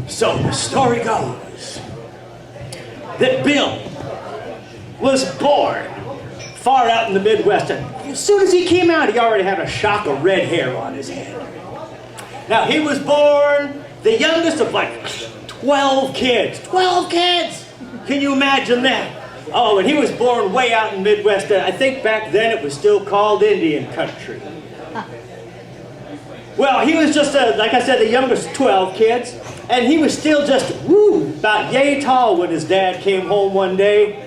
So the story goes that Bill was born far out in the Midwest, and as soon as he came out, he already had a shock of red hair on his head. Now, he was born the youngest of like 12 kids. 12 kids! Can you imagine that? Oh, and he was born way out in the Midwest. I think back then it was still called Indian country. Well, he was just, like I said, the youngest of 12 kids, and he was still just, about yay tall when his dad came home one day.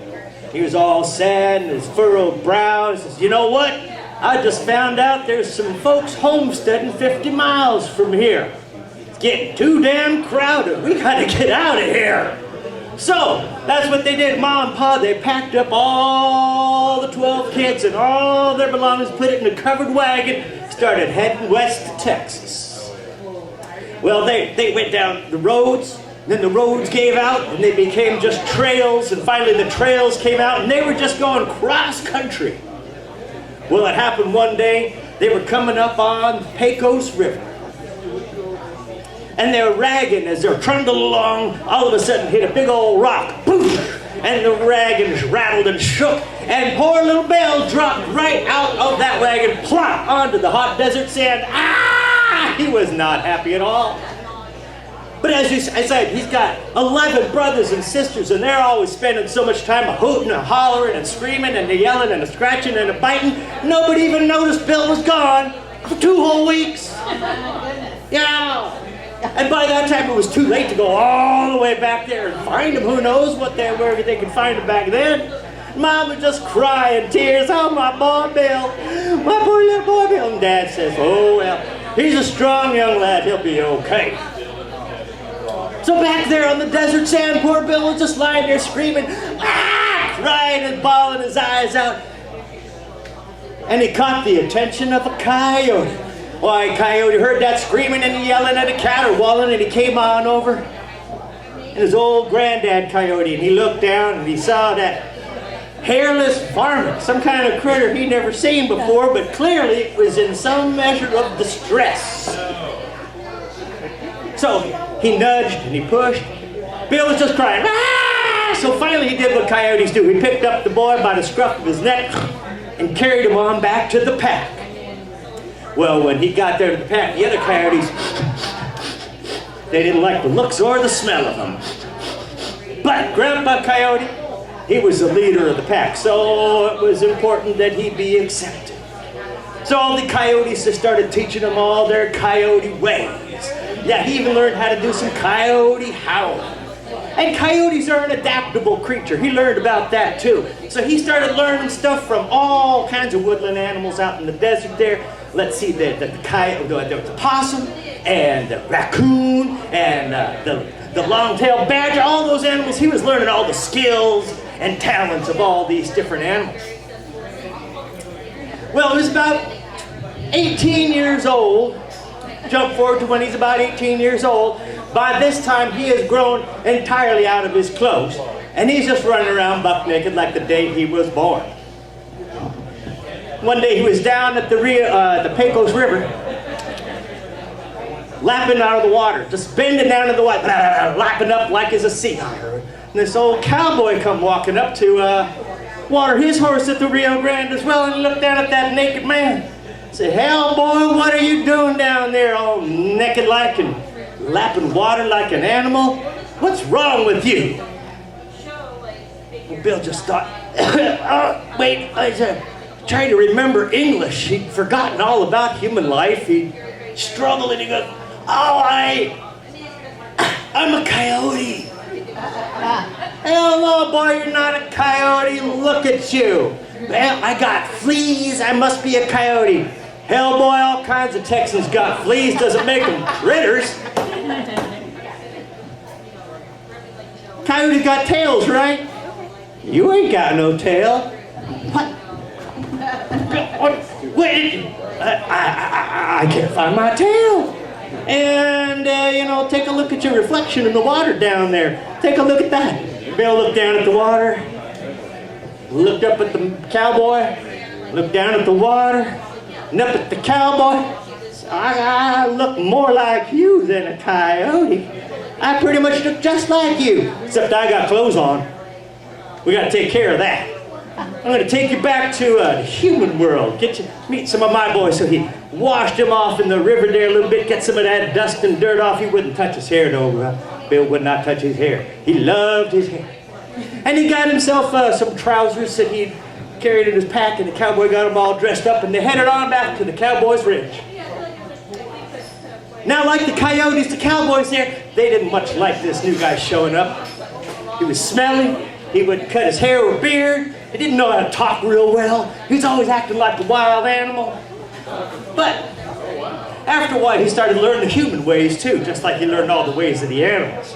He was all sad and his furrowed brow. He says, you know what? I just found out there's some folks homesteading 50 miles from here. It's getting too damn crowded. We gotta get out of here. So, that's what they did. Mom and Pa, they packed up all the 12 kids and all their belongings, put it in a covered wagon, started heading west to Texas. Well, they went down the roads, then the roads gave out, and they became just trails, and finally the trails came out, and they were just going cross-country. Well, it happened one day, they were coming up on the Pecos River. And they were ragging as they were trundling along, all of a sudden hit a big old rock, poof! And the wagon rattled and shook, and poor little Bill dropped right out of that wagon, plop, onto the hot desert sand. Ah! He was not happy at all. But as I said, he's got 11 brothers and sisters, and they're always spending so much time hooting and hollering and screaming and yelling and scratching and biting. Nobody even noticed Bill was gone for 2 whole weeks. Yeah. And by that time it was too late to go all the way back there and find him. Who knows where they could find him back then. Mom would just cry in tears. Oh, my boy Bill. My poor little boy Bill. And Dad says, oh, well, he's a strong young lad. He'll be okay. So back there on the desert sand, poor Bill was just lying there screaming, crying and bawling his eyes out. And he caught the attention of a coyote. Why, Coyote heard that screaming and yelling at a caterwauling, and he came on over. And his old granddad Coyote, and he looked down and he saw that hairless varmint, some kind of critter he'd never seen before, but clearly it was in some measure of distress. So he nudged and he pushed. Bill was just crying. Ah! So finally he did what coyotes do. He picked up the boy by the scruff of his neck and carried him on back to the pack. Well, when he got there to the pack, the other coyotes, they didn't like the looks or the smell of him. But Grandpa Coyote, he was the leader of the pack, so it was important that he be accepted. So all the coyotes just started teaching him all their coyote ways. Yeah, he even learned how to do some coyote howling. And coyotes are an adaptable creature. He learned about that too. So he started learning stuff from all kinds of woodland animals out in the desert there. Let's see, the possum and the raccoon and the long-tailed badger, all those animals. He was learning all the skills and talents of all these different animals. Well, he was about 18 years old. Jump forward to when he's about 18 years old. By this time, he has grown entirely out of his clothes, and he's just running around buck naked like the day he was born. One day he was down at the Pecos River, lapping out of the water, just bending down to the water, lapping up like as a sea otter. And this old cowboy come walking up to water his horse at the Rio Grande as well, and he looked down at that naked man. Said, hell boy, what are you doing down there all naked like and lapping water like an animal? What's wrong with you? Well, Bill just thought, wait, I was trying to remember English. He'd forgotten all about human life. He struggled and he goes, oh, I'm a coyote. Hell no, boy, you're not a coyote. Look at you. Well, I got fleas. I must be a coyote. Hell, boy, all kinds of Texans got fleas. Doesn't make them critters. Coyotes got tails, right? You ain't got no tail. What? Wait, I can't find my tail. And, take a look at your reflection in the water down there. Take a look at that. Bill looked down at the water, looked up at the cowboy, looked down at the water, and up at the cowboy. I look more like you than a coyote. I pretty much look just like you, except I got clothes on. We got to take care of that. I'm going to take you back to the human world. Get you meet some of my boys." So he washed him off in the river there a little bit, get some of that dust and dirt off. He wouldn't touch his hair though. Bill would not touch his hair. He loved his hair. And he got himself some trousers that he carried in his pack, and the cowboy got them all dressed up, and they headed on back to the cowboy's ridge. Now, like the coyotes, the cowboys there, they didn't much like this new guy showing up. He was smelly. He would cut his hair or beard. He didn't know how to talk real well. He was always acting like a wild animal. But after a while, he started learning the human ways too, just like he learned all the ways of the animals.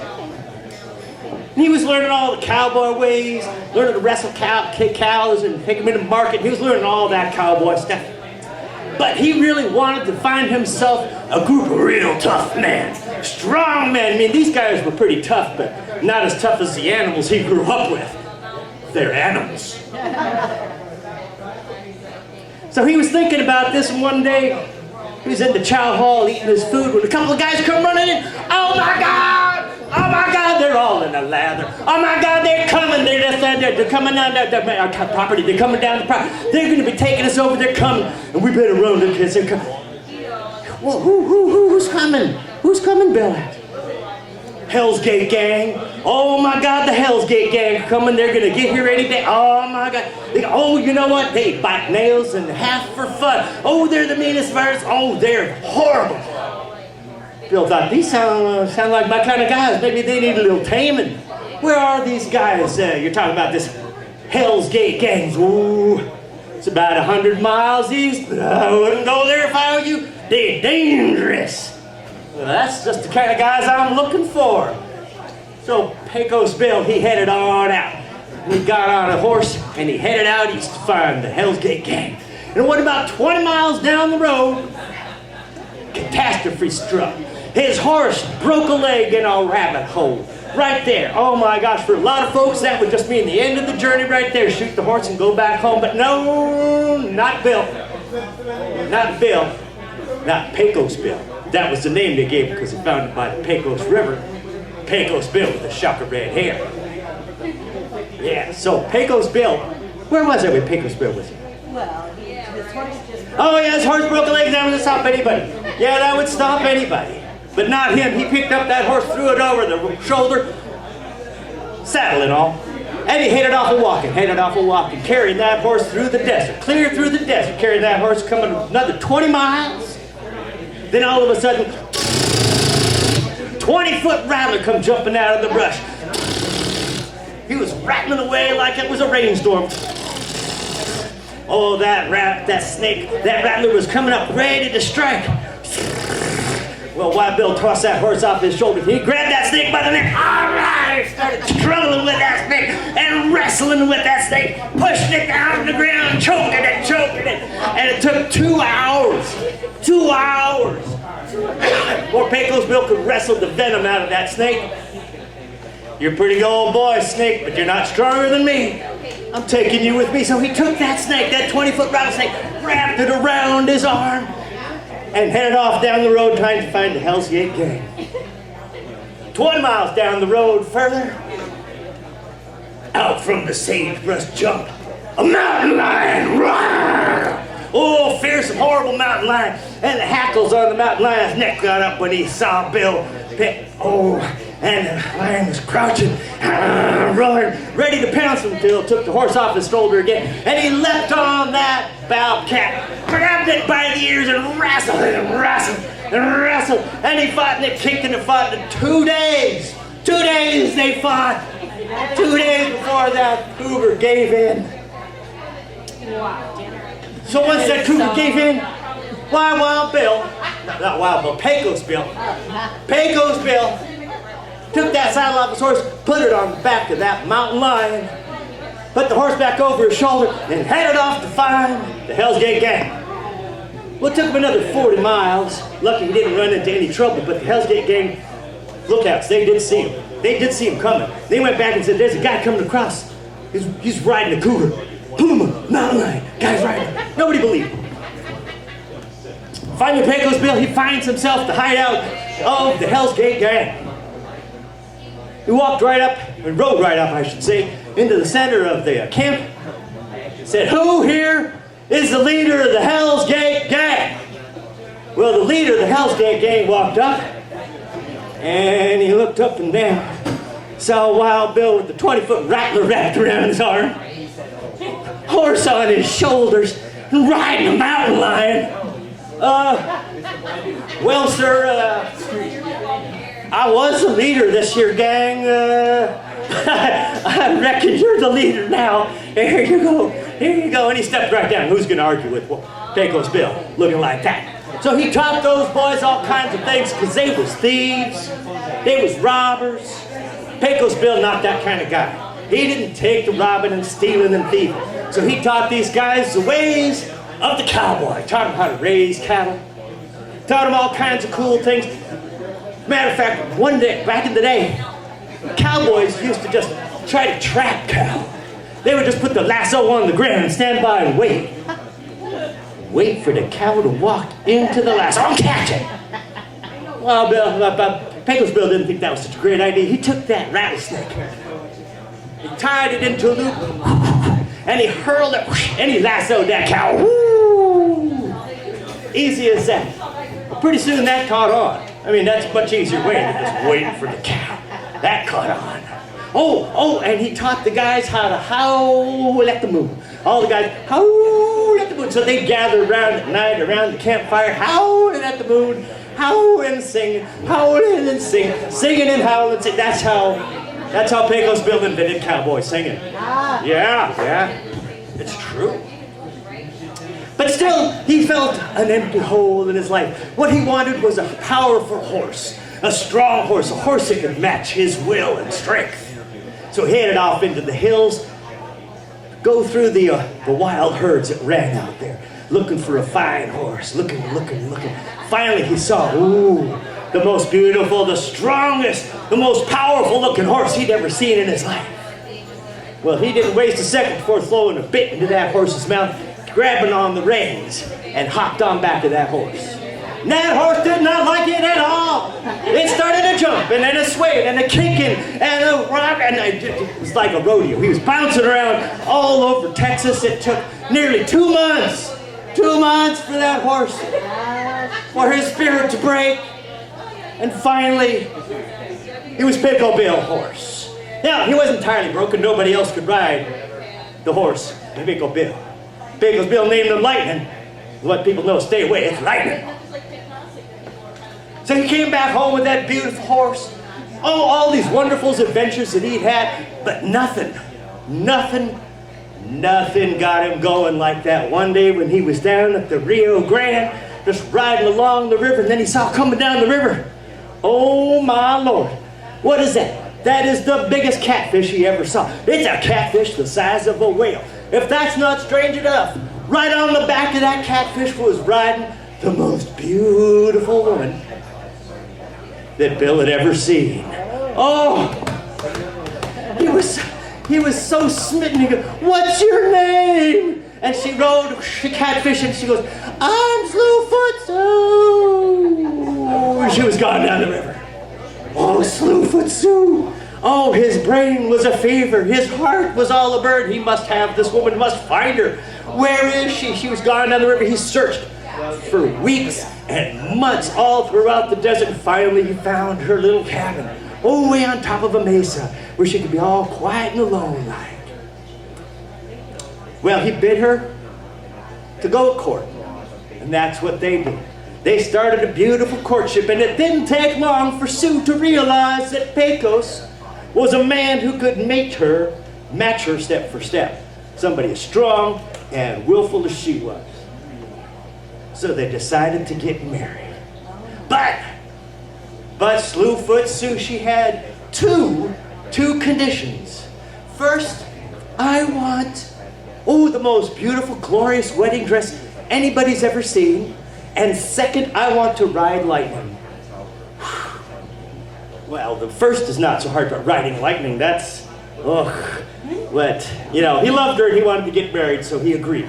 And he was learning all the cowboy ways, learning to wrestle cows and take them into market. He was learning all that cowboy stuff. But he really wanted to find himself a group of real tough men, strong men. I mean, these guys were pretty tough, but not as tough as the animals he grew up with. They're animals. So he was thinking about this, and one day he was in the chow hall eating his food when a couple of guys come running in. "Oh my God! Oh my God!" They're all in a lather. "Oh my God! They're coming! They're coming down our property. They're coming down the property. They're going to be taking us over. They're coming, and we better run because they're coming." "Well, who's coming? Who's coming, Bill?" "Hell's Gate gang. Oh my God, the Hell's Gate gang are coming. They're gonna get here any day. Oh my God. Oh, you know what? They bite nails in half for fun. Oh, they're the meanest birds. Oh, they're horrible." Bill thought, these sound like my kind of guys. Maybe they need a little taming. Where are these guys? You're talking about this Hell's Gate gangs. Ooh, it's about 100 miles east, but I wouldn't go there if I were you. They're dangerous. Well, that's just the kind of guys I'm looking for. So Pecos Bill, he headed on out. He got on a horse and he headed out east to find the Hell's Gate gang. And what about 20 miles down the road, catastrophe struck. His horse broke a leg in a rabbit hole. Right there. Oh my gosh, for a lot of folks that would just mean the end of the journey right there. Shoot the horse and go back home. But no, not Bill. Not Bill. Not Pecos Bill. That was the name they gave him because he found it by the Pecos River. Pecos Bill with a shock of red hair. Yeah, so Pecos Bill, where was I when Pecos Bill was here? Well, his horse just... Oh yeah, his horse broke a leg, that would stop anybody. Yeah, that would stop anybody. But not him. He picked up that horse, threw it over the shoulder, saddle and all, and he headed off and walking, carrying that horse through the desert, clear through the desert, carrying that horse, coming another 20 miles. Then all of a sudden, 20-foot rattler come jumping out of the brush. He was rattling away like it was a rainstorm. Oh, that rattler was coming up ready to strike. Well, Wild Bill tossed that horse off his shoulder. He grabbed that snake by the neck. All right, started struggling with that snake and wrestling with that snake, pushing it down on the ground, choking it. And it took 2 hours. 2 hours. Before Pecos Bill could wrestle the venom out of that snake. You're a pretty old boy, snake, but you're not stronger than me. I'm taking you with me. So he took that snake, that 20-foot rattlesnake, wrapped it around his arm, and headed off down the road trying to find the Hell's Gate gang. 20 miles down the road further, out from the sagebrush jumped a mountain lion. Roar! Oh, fearsome, horrible mountain lion. And the hackles on the mountain lion's neck got up when he saw Bill. Oh, and the lion was crouching, roaring, ready to pounce him. Bill took the horse off his shoulder again, and he leapt on that bobcat, grabbed it by the ears and wrestled it and wrestled. And he fought and they kicked and they fought in 2 days. 2 days they fought. 2 days before that cougar gave in. So once that cougar gave in, why Wild Bill, not Wild Bill, Pecos Bill took that saddle off his horse, put it on the back of that mountain lion, put the horse back over his shoulder, and headed off to find the Hell's Gate gang. Well, it took him another 40 miles. Lucky he didn't run into any trouble, but the Hell's Gate gang lookouts, they did see him. They did see him coming. They went back and said, there's a guy coming across. He's riding a cougar. Puma, mountain lion, guy's riding. Nobody believed him. Finally, Pecos Bill, he finds himself the hideout of the Hell's Gate gang. He walked right up, and rode right up, I should say, into the center of the camp. Said, "Who here is the leader of the Hell's Gate gang?" Well, the leader of the Hell's Gate gang walked up, and he looked up and down, saw Wild Bill with the 20-foot rattler wrapped around his arm, horse on his shoulders, and riding a mountain lion. Well, sir, I was the leader of this here gang. I reckon you're the leader now. Here you go. Here you go." And he stepped right down. Who's going to argue with Pecos Bill looking like that? So he taught those boys all kinds of things because they was thieves. They was robbers. Pecos Bill, not that kind of guy. He didn't take to robbing and stealing and thieving. So he taught these guys the ways of the cowboy. Taught them how to raise cattle. Taught them all kinds of cool things. Matter of fact, one day, back in the day, cowboys used to just try to trap cow. They would just put the lasso on the ground and stand by and wait. Wait for the cow to walk into the lasso and catch it. Well, Pecos Bill didn't think that was such a great idea. He took that rattlesnake, he tied it into a loop, and he hurled it, and he lassoed that cow. Woo! Easy as that. But pretty soon that caught on. I mean, that's a much easier way than just waiting for the cow. That caught on. Oh, and he taught the guys how to howl at the moon. All the guys, howl at the moon. So they'd gather around at night, around the campfire, howling at the moon, howling and singing, howling and singing, singing and howling and singing. That's how Pecos Bill invented cowboy singing. Yeah, it's true. But still, he felt an empty hole in his life. What he wanted was a powerful horse, a strong horse, a horse that could match his will and strength. So he headed off into the hills, go through the wild herds that ran out there, looking for a fine horse, looking. Finally, he saw, the most beautiful, the strongest, the most powerful looking horse he'd ever seen in his life. Well, he didn't waste a second before throwing a bit into that horse's mouth, grabbing on the reins, and hopped on back of that horse. And that horse did not like it at all. It started a jumping and a swaying and a kicking and a rock, and it was like a rodeo. He was bouncing around all over Texas. It took nearly 2 months. 2 months for that horse, for his spirit to break. And finally, he was Pecos Bill's horse. Now, he wasn't entirely broken. Nobody else could ride the horse, Pecos Bill. Pecos Bill named him Lightning. Let people know, stay away, it's lightning. So he came back home with that beautiful horse. Oh, all these wonderful adventures that he'd had, but nothing got him going like that. One day when he was down at the Rio Grande, just riding along the river, and then he saw coming down the river. Oh my Lord, what is that? That is the biggest catfish he ever saw. It's a catfish the size of a whale. If that's not strange enough, right on the back of that catfish was riding the most beautiful woman that Bill had ever seen. Oh, he was so smitten. He goes, "What's your name?" And she rode the catfish, and she goes, "I'm Slewfoot Sue." She was gone down the river. Oh, Slewfoot Sue. Oh, his brain was a fever. His heart was all a bird. He must have this woman, must find her. Where is she? She was gone down the river. He searched for weeks and months all throughout the desert. And finally, he found her little cabin, way on top of a mesa, where she could be all quiet and alone like. Well, he bid her to go court, and that's what they did. They started a beautiful courtship, and it didn't take long for Sue to realize that Pecos was a man who could match her step for step. Somebody as strong and willful as she was. So they decided to get married. But Slewfoot Sue, she had two conditions. First, I want, the most beautiful, glorious wedding dress anybody's ever seen. And second, I want to ride lightning. Well, the first is not so hard, but riding lightning, that's, but, he loved her and he wanted to get married, so he agreed.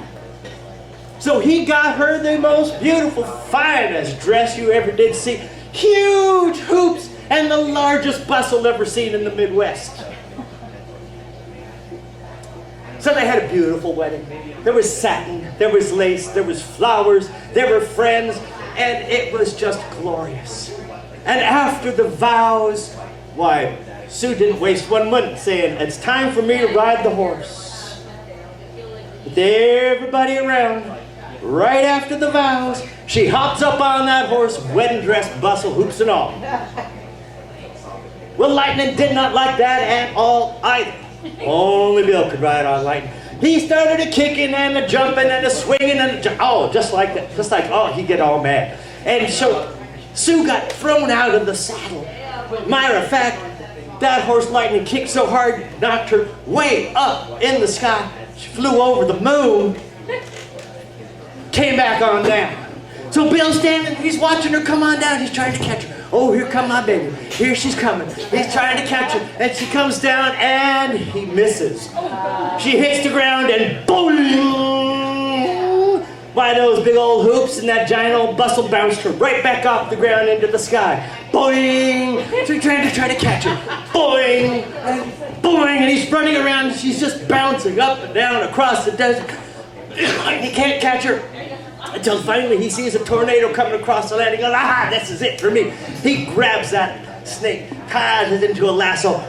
So he got her the most beautiful, finest dress you ever did see. Huge hoops and the largest bustle ever seen in the Midwest. So they had a beautiful wedding. There was satin, there was lace, there was flowers, there were friends, and it was just glorious. And after the vows, why, Sue didn't waste 1 minute saying, "It's time for me to ride the horse." With everybody around, right after the vows, she hops up on that horse, wedding dress, bustle, hoops and all. Well, Lightning did not like that at all either. Only Bill could ride on Lightning. He started a kicking and a jumping and a swinging and just like that. Just like, oh, he'd get all mad. And so Sue got thrown out of the saddle. Matter of fact, that horse Lightning kicked so hard, knocked her way up in the sky. She flew over the moon, came back on down. So Bill's standing, he's watching her come on down. He's trying to catch her. Oh, here come my baby. Here she's coming. He's trying to catch her. And she comes down and he misses. She hits the ground and boing! Why, those big old hoops and that giant old bustle bounced her right back off the ground into the sky. Boing! So he's trying to catch her. Boing! And boing! And he's running around and she's just bouncing up and down across the desert. And he can't catch her. Until finally he sees a tornado coming across the land. He goes, "Ah, this is it for me." He grabs that snake, ties it into a lasso,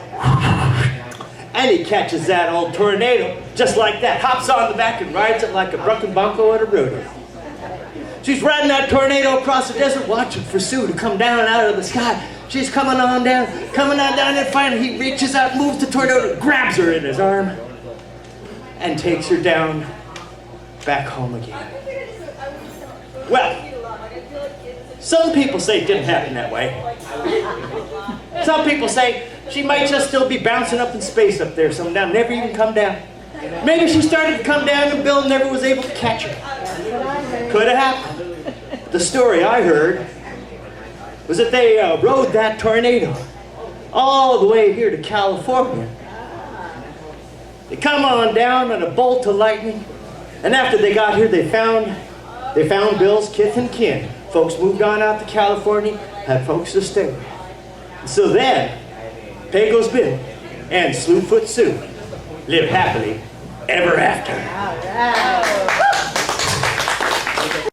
and he catches that old tornado just like that. Hops on the back and rides it like a drunken bonko at a rodeo. She's riding that tornado across the desert, watching for Sue to come down out of the sky. She's coming on down, and finally he reaches out, moves the tornado, grabs her in his arm, and takes her down back home again. Well, some people say it didn't happen that way. Some people say she might just still be bouncing up in space up there sometime, never even come down. Maybe she started to come down and Bill never was able to catch her. Could have happened. The story I heard was that they rode that tornado all the way here to California. They come on down on a bolt of lightning, and after they got here, they found Bill's kith and kin. Folks moved on out to California, had folks to stay with. So then, Pecos Bill and Slewfoot Sue lived happily ever after.